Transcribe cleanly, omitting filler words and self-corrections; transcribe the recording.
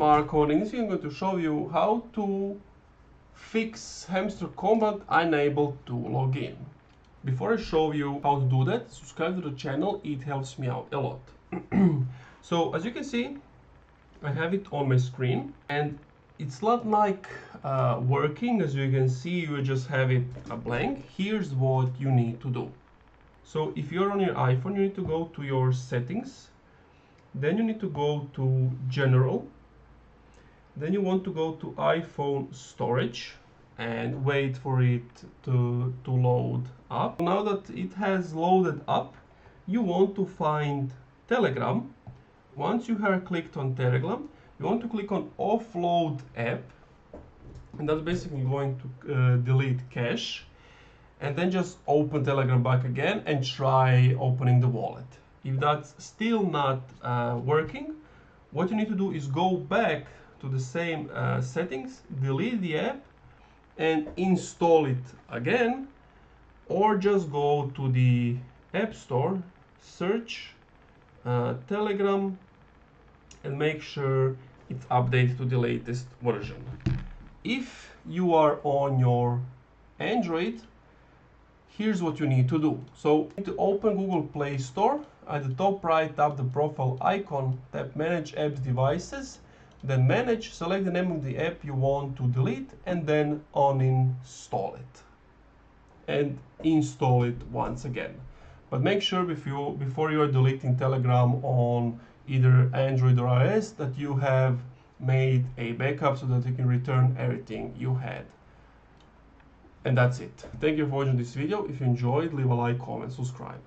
Marko, and in this video I'm going to show you how to fix Hamster Kombat unable to log in. Before I show you how to do that, subscribe to the channel, it helps me out a lot. So as you can see, I have it on my screen and it's not like working. As you can see, you just have it a blank. Here's what you need to do. So if you're on your iPhone, you need to go to your settings. Then you need to go to general. Then you want to go to iPhone storage and wait for it to load up. Now that it has loaded up, you want to find Telegram. Once you have clicked on Telegram, you want to click on offload app, and that's basically going to delete cache, and then just open Telegram back again and try opening the wallet. If that's still not working, what you need to do is go back to the same settings, delete the app and install it again, or just go to the App Store, search Telegram and make sure it's updated to the latest version. If you are on your Android, here's what you need to do. So you need to open Google Play Store. At the top right, tap the profile icon, tap Manage Apps Devices, then Manage, select the name of the app you want to delete, and then uninstall it. And install it once again. But make sure before you are deleting Telegram on either Android or iOS that you have made a backup so that you can return everything you had. And that's it. Thank you for watching this video. If you enjoyed, leave a like, comment, subscribe.